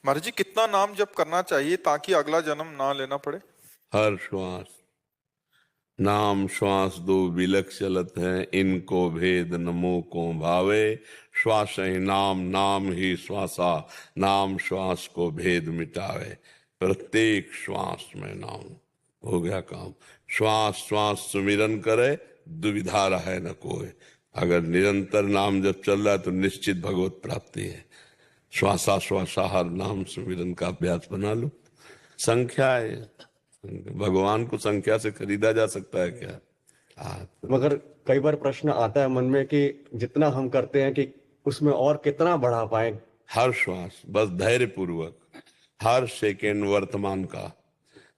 महाराज जी, कितना नाम जप करना चाहिए ताकि अगला जन्म ना लेना पड़े? हर श्वास नाम श्वास दो विलक चलत है, इनको भेद नमो को भावे। श्वास ही नाम, नाम ही श्वासा, नाम श्वास को भेद मिटावे। प्रत्येक श्वास में नाम, हो गया काम। श्वास श्वास सुमिरन करे, दुविधा रहे न कोई। अगर निरंतर नाम जब चल रहा है तो निश्चित भगवत प्राप्ति है। श्वासा श्वासा हर नाम सुमिरन का अभ्यास बना लो। संख्या है, भगवान को संख्या से खरीदा जा सकता है क्या? मगर कई बार प्रश्न आता है मन में कि जितना हम करते हैं कि उसमें और कितना बढ़ा पाए। हर श्वास बस धैर्य पूर्वक, हर सेकेंड वर्तमान का,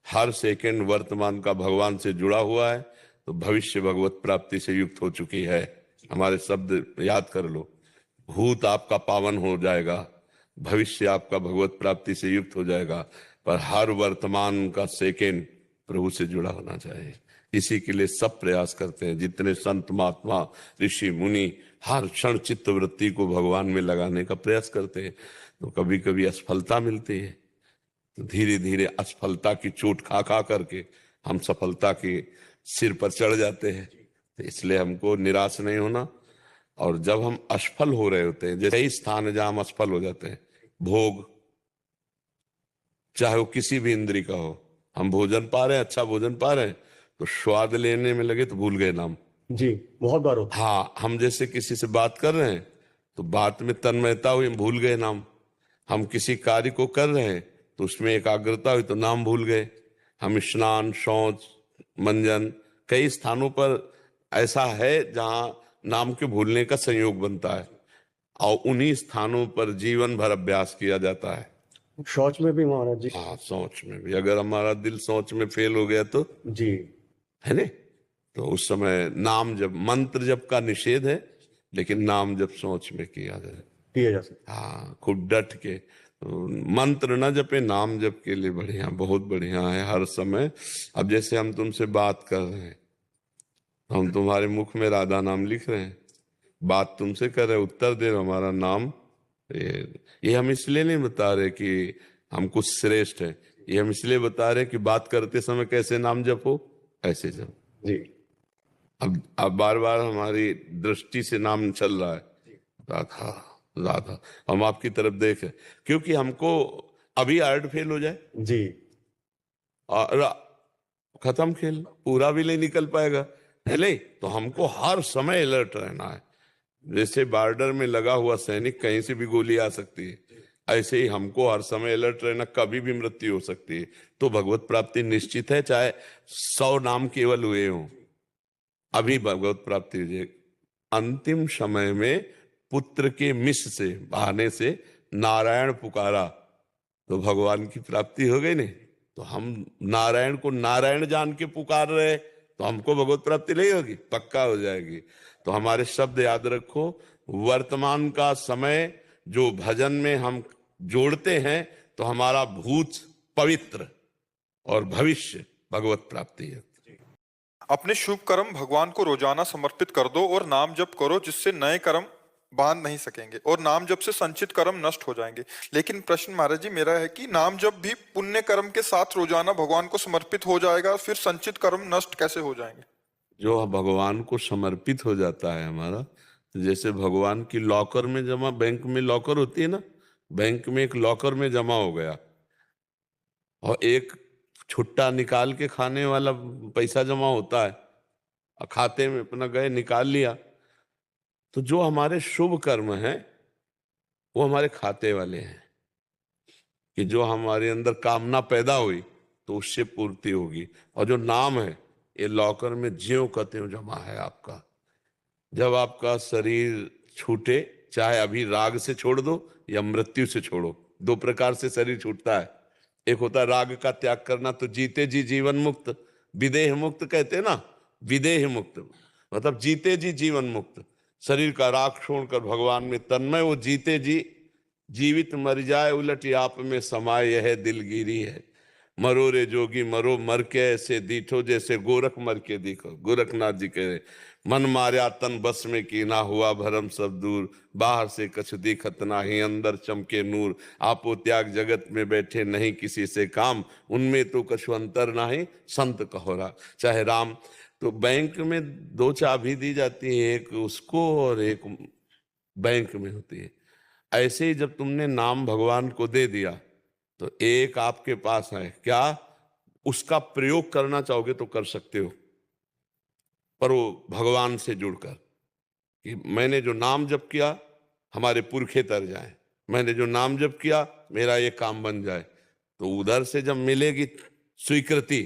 हर सेकेंड वर्तमान का भगवान से जुड़ा हुआ है तो भविष्य भगवत प्राप्ति से युक्त हो चुकी है। हमारे शब्द याद कर लो, भूत आपका पावन हो जाएगा, भविष्य आपका भगवत प्राप्ति से युक्त हो जाएगा, पर हर वर्तमान का सेकेंड प्रभु से जुड़ा होना चाहिए। इसी के लिए सब प्रयास करते हैं। जितने संत महात्मा ऋषि मुनि हर क्षण चित्त वृत्ति को भगवान में लगाने का प्रयास करते हैं। तो कभी कभी असफलता मिलती है, तो धीरे धीरे असफलता की चोट खा खा करके हम सफलता के सिर पर चढ़ जाते हैं। तो इसलिए हमको निराश नहीं होना। और जब हम असफल हो रहे होते हैं, जैसे ही स्थान है जहां हम असफल हो जाते हैं, भोग चाहे वो किसी भी इंद्री का हो, हम भोजन पा रहे हैं, अच्छा भोजन पा रहे हैं, तो स्वाद लेने में लगे तो भूल गए नाम। जी, बहुत बार होता है। हाँ, हम जैसे किसी से बात कर रहे हैं तो बात में तन्मयता हुई, भूल गए नाम। हम किसी कार्य को कर रहे हैं तो उसमें एकाग्रता हुई तो नाम भूल गए। हम स्नान, शौच, मंजन, कई स्थानों पर ऐसा है जहां नाम के भूलने का संयोग बनता है, और उन्हीं स्थानों पर जीवन भर अभ्यास किया जाता है। शौच में भी महाराज जी। हाँ, सोच में भी। अगर हमारा दिल सोच में फेल हो गया तो, जी, है ने, तो उस समय नाम जब, मंत्र जप का निषेध है, लेकिन नाम जब सोच में किया जाए, किया जा सकता। हाँ, खूब डट के। तो मंत्र न जपे, नाम जप के लिए बढ़िया, बहुत बढ़िया है हर समय। अब जैसे हम तुमसे बात कर रहे हैं, हम तुम्हारे मुख में राधा नाम लिख रहे हैं, बात तुमसे कर रहे, उत्तर दे रहे, हमारा नाम। ये हम इसलिए नहीं बता रहे कि हम कुछ श्रेष्ठ है, ये हम इसलिए बता रहे कि बात करते समय कैसे नाम जपो, ऐसे जप। जी, अब बार बार हमारी दृष्टि से नाम चल रहा है, राधा राधा, हम आपकी तरफ देखें, क्योंकि हमको अभी अर्ड फेल हो जाए जी, और खत्म खेल, पूरा भी नहीं निकल पाएगा, है नहीं? तो हमको हर समय अलर्ट रहना है। जैसे बॉर्डर में लगा हुआ सैनिक, कहीं से भी गोली आ सकती है, ऐसे ही हमको हर समय अलर्ट रहना, कभी भी मृत्यु हो सकती है। तो भगवत प्राप्ति निश्चित है, चाहे 100 नाम केवल हुए हों, अभी भगवत प्राप्ति हो जाएगी। अंतिम समय में पुत्र के मिश से, बहाने से नारायण पुकारा तो भगवान की प्राप्ति हो गई। नहीं तो हम नारायण को नारायण जान के पुकार रहे तो हमको भगवत प्राप्ति नहीं होगी, पक्का हो जाएगी। तो हमारे शब्द याद रखो, वर्तमान का समय जो भजन में हम जोड़ते हैं तो हमारा भूत पवित्र और भविष्य भगवत प्राप्ति है। अपने शुभ कर्म भगवान को रोजाना समर्पित कर दो और नाम जप करो, जिससे नए कर्म बांध नहीं सकेंगे और नाम जप से संचित कर्म नष्ट हो जाएंगे। लेकिन प्रश्न महाराज जी मेरा है कि नाम जप भी पुण्य कर्म के साथ रोजाना भगवान को समर्पित हो जाएगा, फिर संचित कर्म नष्ट कैसे हो जाएंगे? जो भगवान को समर्पित हो जाता है हमारा, जैसे भगवान की लॉकर में जमा, बैंक में लॉकर होती है ना, बैंक में एक लॉकर में जमा हो गया और एक छुट्टा निकाल के खाने वाला पैसा जमा होता है, खाते में अपना गए निकाल लिया। तो जो हमारे शुभ कर्म हैं वो हमारे खाते वाले हैं, कि जो हमारे अंदर कामना पैदा हुई तो उससे पूर्ति होगी। और जो नाम है ये लॉकर में ज्यों का त्यों जमा है आपका। जब आपका शरीर छूटे, चाहे अभी राग से छोड़ दो या मृत्यु से छोड़ो, 2 प्रकार से शरीर छूटता है। एक होता है राग का त्याग करना, तो जीते जी जीवन मुक्त, विदेह मुक्त कहते हैं ना, विदेह मुक्त मतलब जीते जी जीवन मुक्त। शरीर का राग छोड़कर भगवान में तन्मय, वो जीते जी जीवित मर जाए उलट आप में समाये, यह दिलगिरी है। मरो रे जोगी मरो मर के ऐसे दीठो जैसे गोरख मर के दिखो। गोरखनाथ जी कह रहे, मन मार्या तन बस में की ना हुआ भरम सब दूर, बाहर से कछु दिखत नाही अंदर चमके नूर, आपो त्याग जगत में बैठे नहीं किसी से काम, उनमें तो कछु अंतर नाही संत कहोरा। चाहे राम, तो बैंक में दो चाबी दी जाती है, एक उसको और एक बैंक में होती है। ऐसे ही जब तुमने नाम भगवान को दे दिया तो एक आपके पास है, क्या उसका प्रयोग करना चाहोगे तो कर सकते हो, पर वो भगवान से जुड़कर, कि मैंने जो नाम जप किया हमारे पुरखे तर जाए, मैंने जो नाम जप किया मेरा ये काम बन जाए। तो उधर से जब मिलेगी स्वीकृति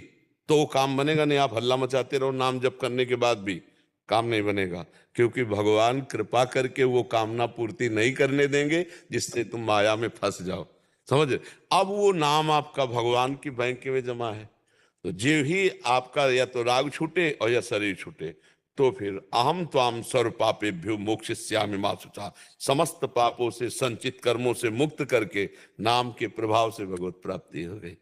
तो वो काम बनेगा, नहीं आप हल्ला मचाते रहो नाम जप करने के बाद भी काम नहीं बनेगा, क्योंकि भगवान कृपा करके वो कामना पूर्ति नहीं करने देंगे जिससे तुम माया में फंस जाओ। समझ रहे? अब वो नाम आपका भगवान की बैंक में जमा है, तो जो ही आपका या तो राग छूटे और या शरीर छूटे, तो फिर अहम त्वाम सर्व पापेभ्यो मोक्षयिष्यामि मा शुचा, समस्त पापों से संचित कर्मों से मुक्त करके नाम के प्रभाव से भगवत प्राप्ति हो गई।